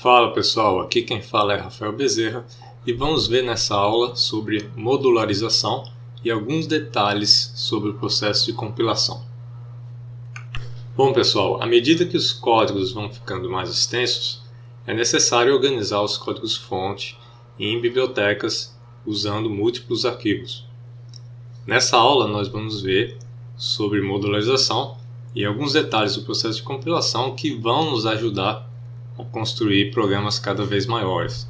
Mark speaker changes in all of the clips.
Speaker 1: Fala pessoal, aqui quem fala é Rafael Bezerra e vamos ver nessa aula sobre modularização e alguns detalhes sobre o processo de compilação. Bom pessoal, à medida que os códigos vão ficando mais extensos, é necessário organizar os códigos-fonte em bibliotecas usando múltiplos arquivos. Nessa aula nós vamos ver sobre modularização e alguns detalhes do processo de compilação que vão nos ajudar a construir programas cada vez maiores.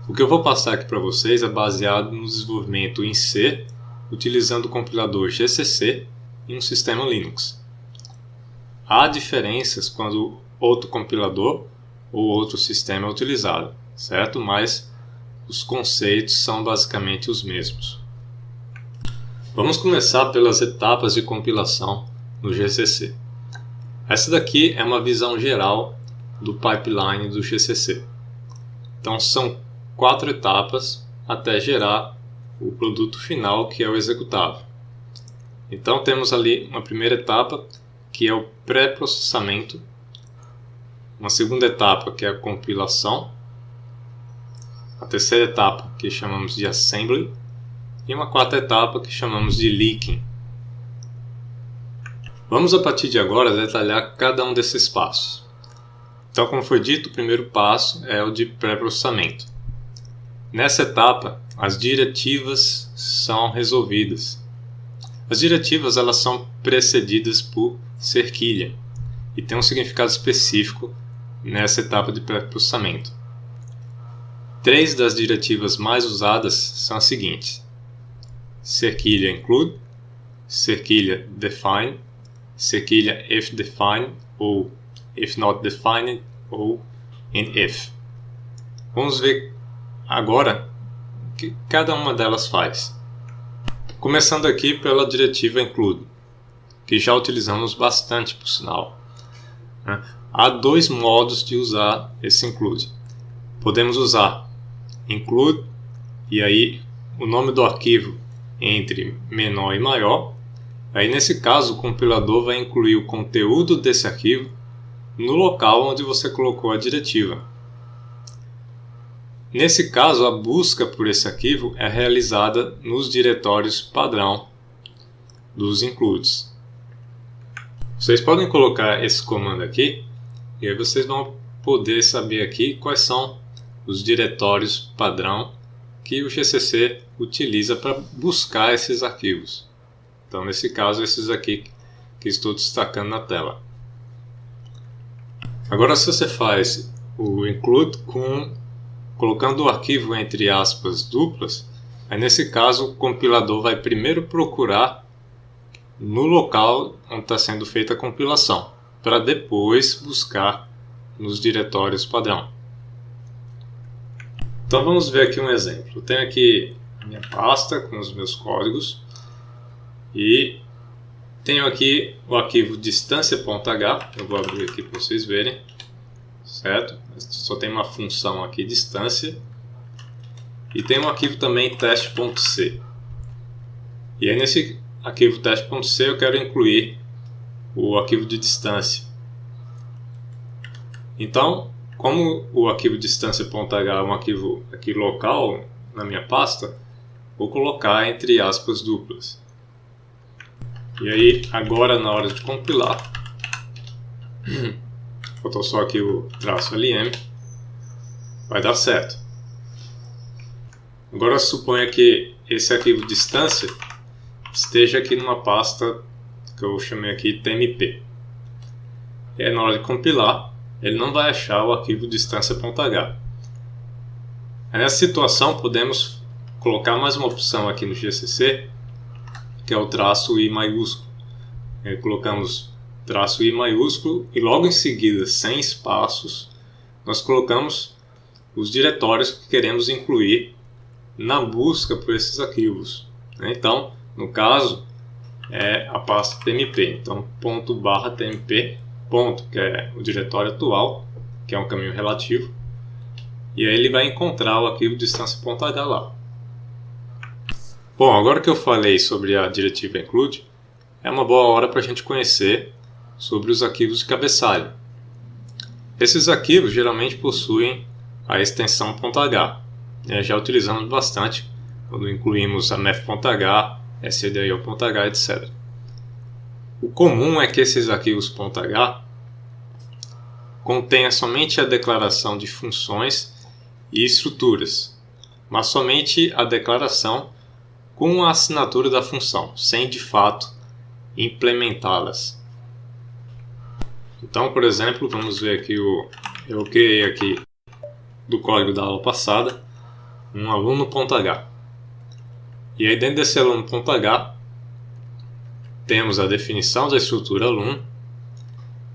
Speaker 1: O que eu vou passar aqui para vocês é baseado no desenvolvimento em C, utilizando o compilador GCC em um sistema Linux. Há diferenças quando outro compilador ou outro sistema é utilizado, certo? Mas os conceitos são basicamente os mesmos. Vamos começar pelas etapas de compilação no GCC. Essa daqui é uma visão geral do pipeline do GCC. Então são 4 etapas até gerar o produto final, que é o executável. Então temos ali uma primeira etapa, que é o pré-processamento, uma segunda etapa, que é a compilação, a terceira etapa, que chamamos de assembly, e uma quarta etapa, que chamamos de leaking. Vamos a partir de agora detalhar cada um desses passos. Então, como foi dito, o primeiro passo é o de pré-processamento. Nessa etapa, as diretivas são resolvidas. As diretivas elas são precedidas por cerquilha e tem um significado específico nessa etapa de pré-processamento. 3 das diretivas mais usadas são as seguintes: cerquilha include, cerquilha define, cerquilha if define ou if not defined ou if. Vamos ver agora o que cada uma delas faz. Começando aqui pela diretiva include, que já utilizamos bastante, por sinal. Há 2 modos de usar esse include. Podemos usar include e aí o nome do arquivo entre menor e maior. Aí nesse caso o compilador vai incluir o conteúdo desse arquivo no local onde você colocou a diretiva. Nesse caso, a busca por esse arquivo é realizada nos diretórios padrão dos includes. Vocês podem colocar esse comando aqui e aí vocês vão poder saber aqui quais são os diretórios padrão que o GCC utiliza para buscar esses arquivos. Então, nesse caso, esses aqui que estou destacando na tela. Agora, se você faz o include colocando o arquivo entre aspas duplas, aí nesse caso o compilador vai primeiro procurar no local onde está sendo feita a compilação, para depois buscar nos diretórios padrão. Então vamos ver aqui um exemplo. Eu tenho aqui a minha pasta com os meus códigos e tenho aqui o arquivo distância.h, eu vou abrir aqui para vocês verem, certo? Só tem uma função aqui, distância, e tem um arquivo também teste.c. E aí nesse arquivo teste.c eu quero incluir o arquivo de distância. Então, como o arquivo distância.h é um arquivo aqui local na minha pasta, vou colocar entre aspas duplas. E aí, agora na hora de compilar, faltou só aqui o traço LM, vai dar certo. Agora suponha que esse arquivo distância esteja aqui numa pasta que eu chamei aqui tmp. E aí, na hora de compilar, ele não vai achar o arquivo distância.h. Nessa situação, podemos colocar mais uma opção aqui no GCC, que é o traço I maiúsculo. Aí colocamos traço I maiúsculo e logo em seguida, sem espaços, nós colocamos os diretórios que queremos incluir na busca por esses arquivos. Então, no caso, é a pasta tmp. Então, ./tmp, que é o diretório atual, que é um caminho relativo, e aí ele vai encontrar o arquivo distância.h lá. Bom, agora que eu falei sobre a diretiva include, é uma boa hora para a gente conhecer sobre os arquivos de cabeçalho. Esses arquivos geralmente possuem a extensão .h. Já utilizamos bastante quando incluímos a math.h, stdio.h, etc. O comum é que esses arquivos .h contenha somente a declaração de funções e estruturas, mas somente a declaração com a assinatura da função, sem de fato implementá-las. Então, por exemplo, vamos ver aqui eu criei aqui do código da aula passada um aluno.h. E aí dentro desse aluno.h temos a definição da estrutura aluno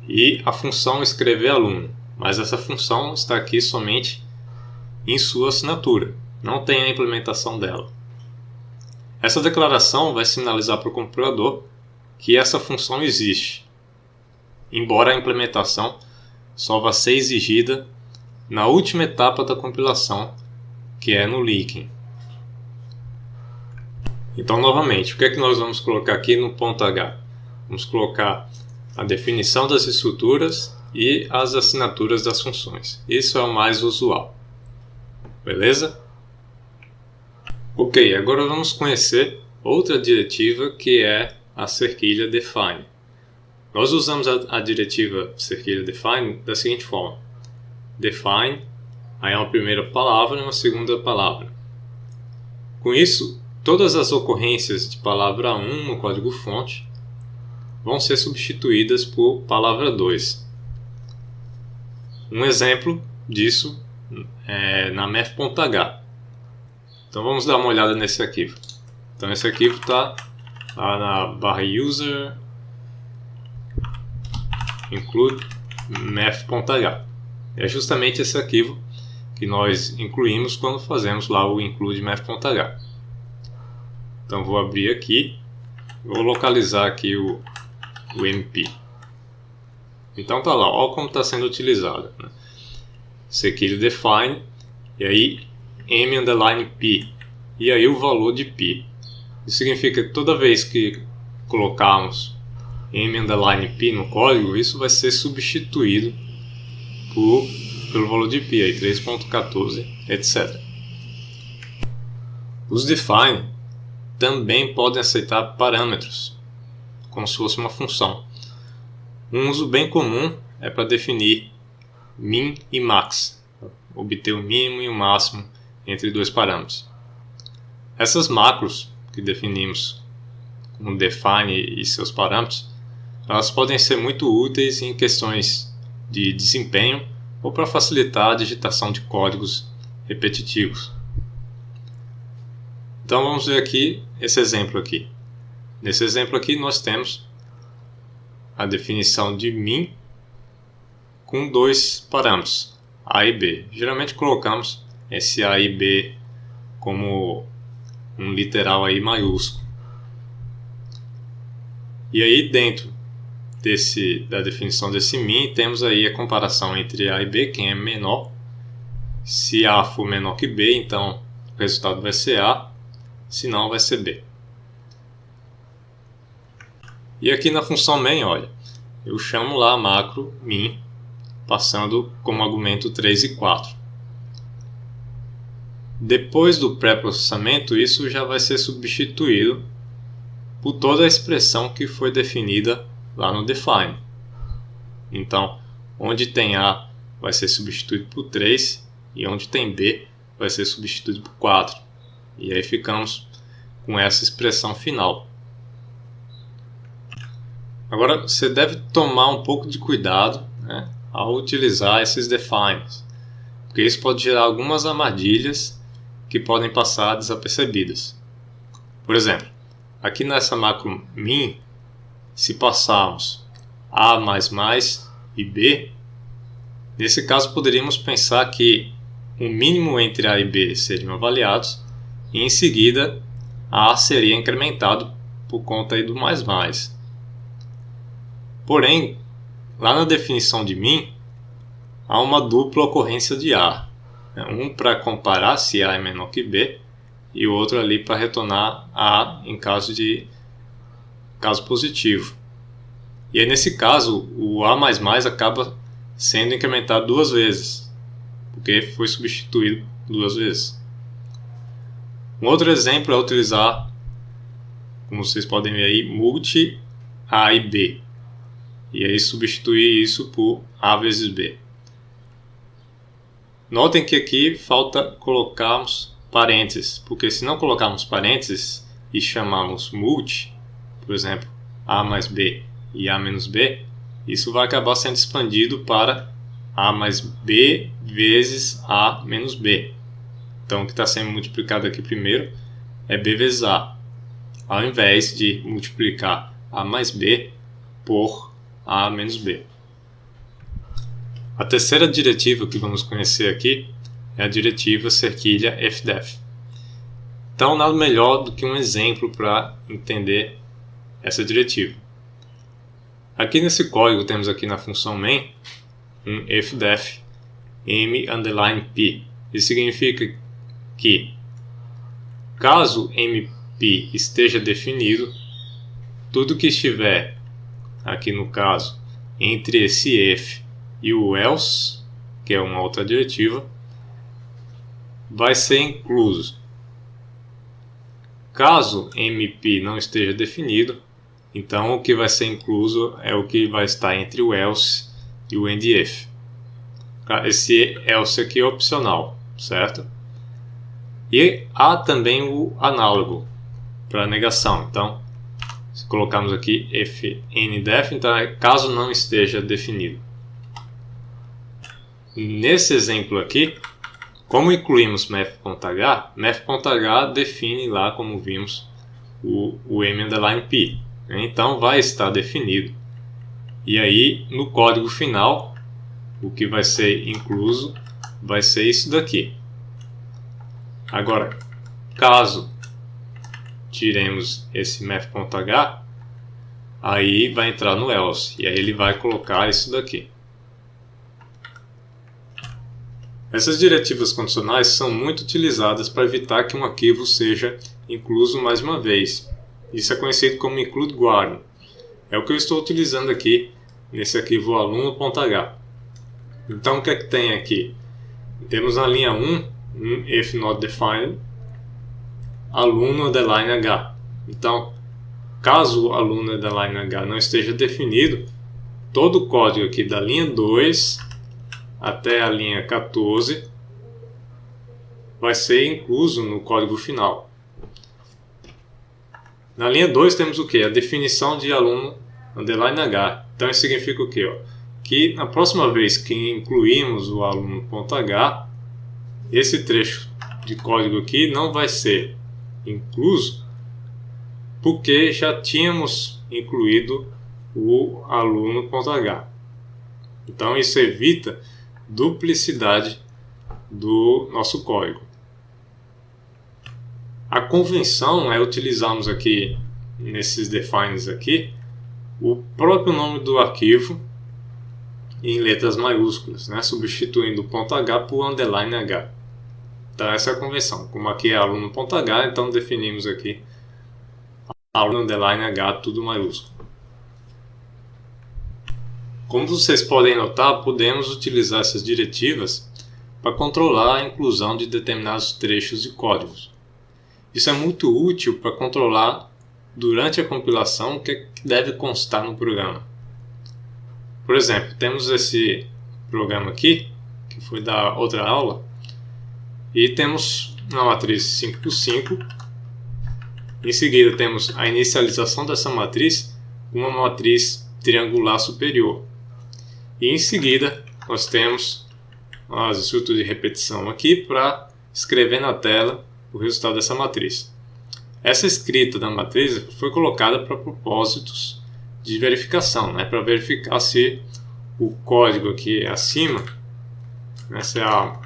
Speaker 1: e a função escrever aluno, mas essa função está aqui somente em sua assinatura, não tem a implementação dela. Essa declaração vai sinalizar para o compilador que essa função existe, embora a implementação só vá ser exigida na última etapa da compilação, que é no linking. Então, novamente, o que é que nós vamos colocar aqui no .h? Vamos colocar a definição das estruturas e as assinaturas das funções. Isso é o mais usual. Beleza? Ok, agora vamos conhecer outra diretiva que é a cerquilha define. Nós usamos a diretiva cerquilha define da seguinte forma: define, aí é uma primeira palavra e uma segunda palavra. Com isso, todas as ocorrências de palavra 1 no código-fonte vão ser substituídas por palavra 2. Um exemplo disso é na math.h. Então vamos dar uma olhada nesse arquivo. Então esse arquivo está lá na barra user include math.h. É justamente esse arquivo que nós incluímos quando fazemos lá o include math.h. Então vou abrir aqui, vou localizar aqui o MP. Então tá lá, olha como está sendo utilizado, né? Cerquilha define, e aí m_p, e aí o valor de p. Isso significa que toda vez que colocarmos m_p no código, isso vai ser substituído pelo valor de p, aí 3.14, etc. Os define também podem aceitar parâmetros, como se fosse uma função. Um uso bem comum é para definir min e max, obter o mínimo e o máximo entre dois parâmetros. Essas macros que definimos como define e seus parâmetros, elas podem ser muito úteis em questões de desempenho ou para facilitar a digitação de códigos repetitivos. Então vamos ver aqui esse exemplo aqui. Nesse exemplo aqui nós temos a definição de min com dois parâmetros, a e b. Geralmente colocamos esse a e b como um literal aí maiúsculo. E aí dentro da definição desse min temos aí a comparação entre a e b, quem é menor. Se a for menor que b, então o resultado vai ser a, se não vai ser b. E aqui na função main, olha, eu chamo lá a macro min, passando como argumento 3 e 4. Depois do pré-processamento, isso já vai ser substituído por toda a expressão que foi definida lá no define. Então, onde tem A vai ser substituído por 3 e onde tem B vai ser substituído por 4. E aí ficamos com essa expressão final. Agora, você deve tomar um pouco de cuidado, né, ao utilizar esses defines, porque isso pode gerar algumas armadilhas que podem passar desapercebidas. Por exemplo, aqui nessa macro min, se passarmos A++ e B, nesse caso poderíamos pensar que o mínimo entre A e B seriam avaliados e em seguida A seria incrementado por conta aí do mais. Porém, lá na definição de min, há uma dupla ocorrência de A. Um para comparar se A é menor que B e o outro ali para retornar A em caso positivo. E aí, nesse caso, o A++ acaba sendo incrementado 2 vezes, porque foi substituído 2 vezes. Um outro exemplo é utilizar, como vocês podem ver aí, multi A e B, e aí substituir isso por A vezes B. Notem que aqui falta colocarmos parênteses, porque se não colocarmos parênteses e chamarmos multi, por exemplo, A mais B e A menos B, isso vai acabar sendo expandido para A mais B vezes A menos B. Então o que está sendo multiplicado aqui primeiro é B vezes A, ao invés de multiplicar A mais B por A menos B. A terceira diretiva que vamos conhecer aqui é a diretiva cerquilha fdef. Então, nada melhor do que um exemplo para entender essa diretiva. Aqui nesse código temos aqui na função main um fdef m_p. Isso significa que, caso mp esteja definido, tudo que estiver aqui no caso entre esse if e o else, que é uma outra diretiva, vai ser incluso. Caso mp não esteja definido, então o que vai ser incluso é o que vai estar entre o else e o endif. Esse else aqui é opcional, certo? E há também o análogo para negação. Então, se colocarmos aqui fndef, então é caso não esteja definido. Nesse exemplo aqui, como incluímos math.h, math.h define lá, como vimos, o m_p. Então vai estar definido. E aí, no código final, o que vai ser incluso vai ser isso daqui. Agora, caso tiremos esse math.h, aí vai entrar no else, e aí ele vai colocar isso daqui. Essas diretivas condicionais são muito utilizadas para evitar que um arquivo seja incluso mais uma vez. Isso é conhecido como include guarda. É o que eu estou utilizando aqui nesse arquivo aluno.h. Então o que é que tem aqui? Temos na linha 1 um if not defined aluno_h. Então, caso o aluno_h não esteja definido, todo o código aqui da linha 2 até a linha 14 vai ser incluso no código final. Na linha 2 temos o que? A definição de aluno_h. Então isso significa o que? Que na próxima vez que incluímos o aluno.h, esse trecho de código aqui não vai ser incluso, porque já tínhamos incluído o aluno.h. Então isso evita duplicidade do nosso código. A convenção é utilizarmos aqui, nesses defines aqui, o próprio nome do arquivo em letras maiúsculas, né? Substituindo o .h por _h. Então essa é a convenção. Como aqui é aluno.h, então definimos aqui aluno_h, tudo maiúsculo. Como vocês podem notar, podemos utilizar essas diretivas para controlar a inclusão de determinados trechos de códigos. Isso é muito útil para controlar durante a compilação o que deve constar no programa. Por exemplo, temos esse programa aqui, que foi da outra aula, e temos uma matriz 5×5. Em seguida temos a inicialização dessa matriz com uma matriz triangular superior. E em seguida nós temos as estruturas de repetição aqui para escrever na tela o resultado dessa matriz. Essa escrita da matriz foi colocada para propósitos de verificação, né? Para verificar se o código aqui acima, essa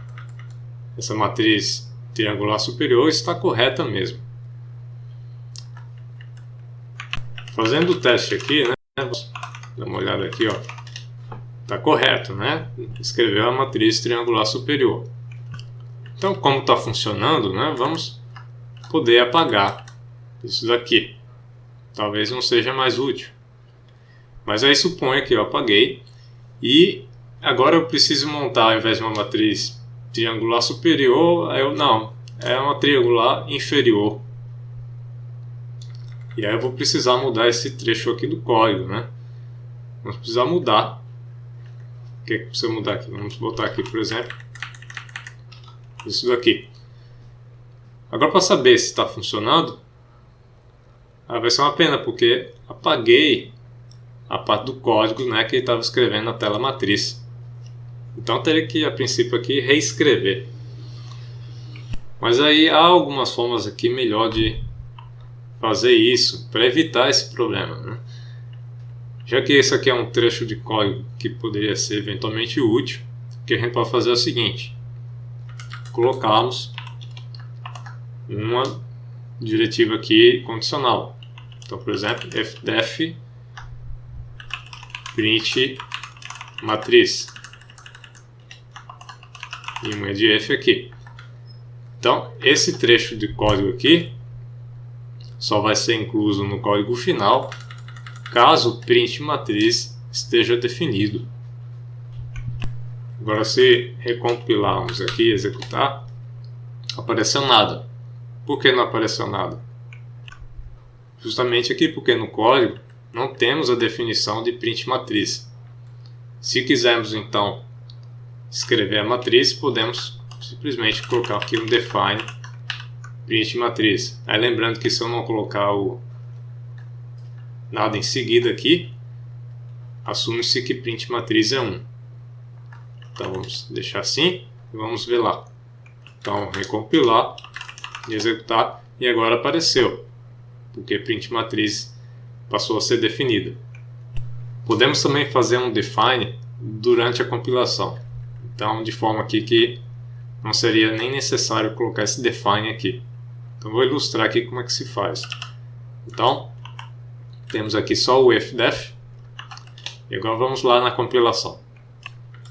Speaker 1: matriz triangular superior, está correta mesmo. Fazendo o teste aqui, né? Dá uma olhada aqui, ó. Está correto, né? Escreveu a matriz triangular superior. Então, como está funcionando, né? Vamos poder apagar isso daqui. Talvez não seja mais útil. Mas aí suponha que eu apaguei e Agora eu preciso montar, ao invés de uma matriz triangular superior, não, é uma triangular inferior. E aí eu vou precisar mudar esse trecho aqui do código, né? Vamos precisar mudar. O que é que precisa mudar aqui? Vamos botar aqui, por exemplo, isso daqui. Agora, para saber se está funcionando, vai ser uma pena, porque apaguei a parte do código, né, que ele estava escrevendo na tela matriz. Então teria que, a princípio, aqui reescrever. Mas aí há algumas formas aqui melhor de fazer isso, para evitar esse problema, né? Já que esse aqui é um trecho de código que poderia ser eventualmente útil, o que a gente pode fazer é o seguinte: colocarmos uma diretiva aqui condicional. Então, por exemplo, fdef print matriz e uma de f aqui. Então, esse trecho de código aqui só vai ser incluso no código final caso o print matriz esteja definido. Agora, se recompilarmos aqui e executar, apareceu nada. Por que não apareceu nada? Justamente aqui porque no código não temos a definição de print matriz. Se quisermos então escrever a matriz, podemos simplesmente colocar aqui um define print matriz. Aí lembrando que se eu não colocar o nada em seguida aqui, assume-se que print matriz é 1. Então vamos deixar assim e vamos ver lá. Então recompilar e executar, e agora apareceu, porque print matriz passou a ser definida. Podemos também fazer um define durante a compilação. Então, de forma aqui que não seria nem necessário colocar esse define aqui. Então, vou ilustrar aqui como é que se faz. Então, temos aqui só o fdef. E agora vamos lá na compilação.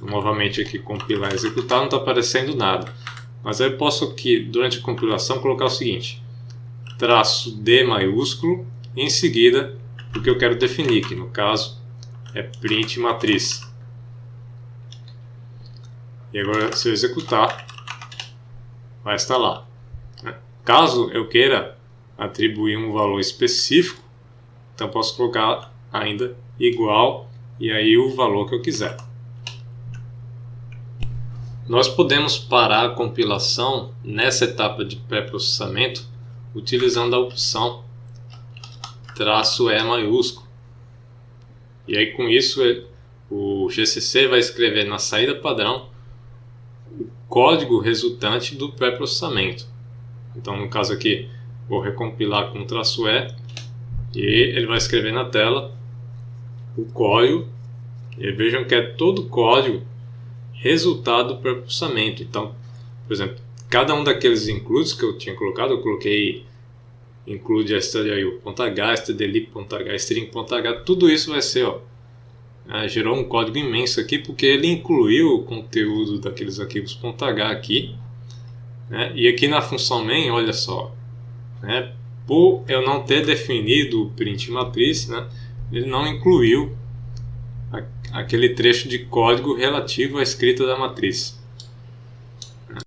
Speaker 1: Novamente aqui, compilar e executar, não está aparecendo nada. Mas aí eu posso aqui, durante a compilação, colocar o seguinte: traço D maiúsculo, e em seguida o que eu quero definir, que no caso é print matriz. E agora, se eu executar, vai estar lá. Caso eu queira atribuir um valor específico, então posso colocar ainda igual e aí o valor que eu quiser. Nós podemos parar a compilação nessa etapa de pré-processamento utilizando a opção "-e maiúsculo. E aí com isso o GCC vai escrever na saída padrão o código resultante do pré-processamento. Então no caso aqui vou recompilar com "-e" e ele vai escrever na tela o código. E vejam que é todo o código resultado do pré-processamento. Então, por exemplo, cada um daqueles includes que eu tinha colocado, eu coloquei include stdio.h, stdlib.h, string.h, tudo isso vai ser, gerou um código imenso aqui, porque ele incluiu o conteúdo daqueles arquivos .h aqui, né? E aqui na função main, olha só, né? Por eu não ter definido o print matriz, né? Ele não incluiu aquele trecho de código relativo à escrita da matriz.